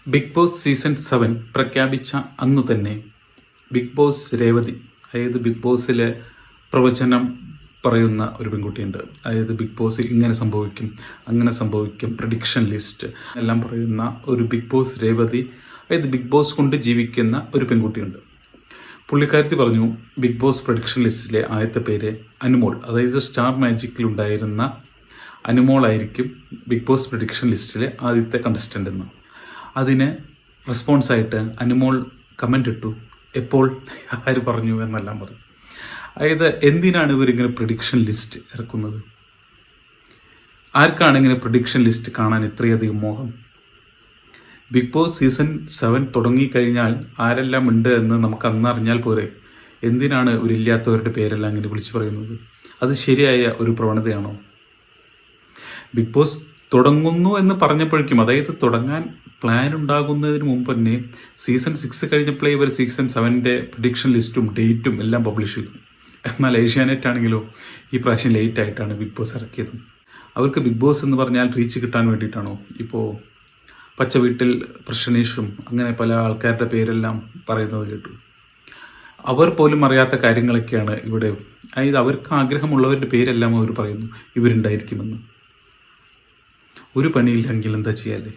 Big boss season 7 പ്രഖ്യാപിച്ച അന്നു തന്നെ ബിഗ് ബോസ് രേവതി, അതായത് ബിഗ് ബോസിലെ പ്രവചനം പറയുന്ന ഒരു പെൺകുട്ടിയുണ്ട്. അതായത് ബിഗ് ബോസിൽ ഇങ്ങനെ സംഭവിക്കും, അങ്ങനെ സംഭവിക്കും, പ്രഡിക്ഷൻ ലിസ്റ്റ് എല്ലാം പറയുന്ന ഒരു ബിഗ് ബോസ് രേവതി, അതായത് ബിഗ് ബോസ് കൊണ്ട് ജീവിക്കുന്ന ഒരു പെൺകുട്ടിയുണ്ട്. പുള്ളിക്കാരത്തി പറഞ്ഞു, ബിഗ് ബോസ് പ്രഡിക്ഷൻ ലിസ്റ്റിലെ ആദ്യത്തെ പേര് അനുമോൾ, അതായത് സ്റ്റാർ മാജിക്കിലുണ്ടായിരുന്ന അനുമോൾ ആയിരിക്കും ബിഗ് ബോസ് പ്രഡിക്ഷൻ ലിസ്റ്റിലെ ആദ്യത്തെ കണ്ടസ്റ്റൻ്റ് എന്ന്. അതിന് റെസ്പോൺസായിട്ട് അനുമോൾ കമൻ്റ് ഇട്ടു, എപ്പോൾ, ആര് പറഞ്ഞു എന്നെല്ലാം പറഞ്ഞു. അതായത് എന്തിനാണ് ഇവരിങ്ങനെ പ്രഡിക്ഷൻ ലിസ്റ്റ് ഇറക്കുന്നത്? ആർക്കാണ് ഇങ്ങനെ പ്രഡിക്ഷൻ ലിസ്റ്റ് കാണാൻ ഇത്രയധികം മോഹം? ബിഗ് ബോസ് സീസൺ 7 തുടങ്ങിക്കഴിഞ്ഞാൽ ആരെല്ലാം ഉണ്ട് എന്ന് നമുക്ക് അന്നറിഞ്ഞാൽ പോരെ. എന്തിനാണ് ഇവരില്ലാത്തവരുടെ പേരെല്ലാം ഇങ്ങനെ വിളിച്ചു പറയുന്നത്? അത് ശരിയായ ഒരു പ്രവണതയാണോ? ബിഗ് ബോസ് തുടങ്ങുന്നു എന്ന് പറഞ്ഞപ്പോഴേക്കും, അതായത് തുടങ്ങാൻ പ്ലാൻ ഉണ്ടാകുന്നതിന് മുമ്പ് തന്നെ സീസൺ 6 കഴിഞ്ഞപ്പോഴേ ഇവർ സീസൺ 7 പ്രഡിക്ഷൻ ലിസ്റ്റും ഡേറ്റും എല്ലാം പബ്ലിഷ് ചെയ്തു. എന്നാൽ ഏഷ്യാനെറ്റ് ആണെങ്കിലോ ഈ പ്രാവശ്യം ലേറ്റായിട്ടാണ് ബിഗ് ബോസ് ഇറക്കിയതും. അവർക്ക് ബിഗ് ബോസ് എന്ന് പറഞ്ഞാൽ റീച്ച് കിട്ടാൻ വേണ്ടിയിട്ടാണോ? ഇപ്പോൾ പച്ച വീട്ടിൽ പ്രശ്നേഷും അങ്ങനെ പല ആൾക്കാരുടെ പേരെല്ലാം പറയുന്നത് കേട്ടു. അവർ പോലും അറിയാത്ത കാര്യങ്ങളൊക്കെയാണ് ഇവിടെ. അതായത് അവർക്ക് ആഗ്രഹമുള്ളവരുടെ പേരെല്ലാം അവർ പറയുന്നു ഇവരുണ്ടായിരിക്കുമെന്ന്. ഒരു പണിയില്ലെങ്കിൽ എന്താ ചെയ്യാല്ലേ?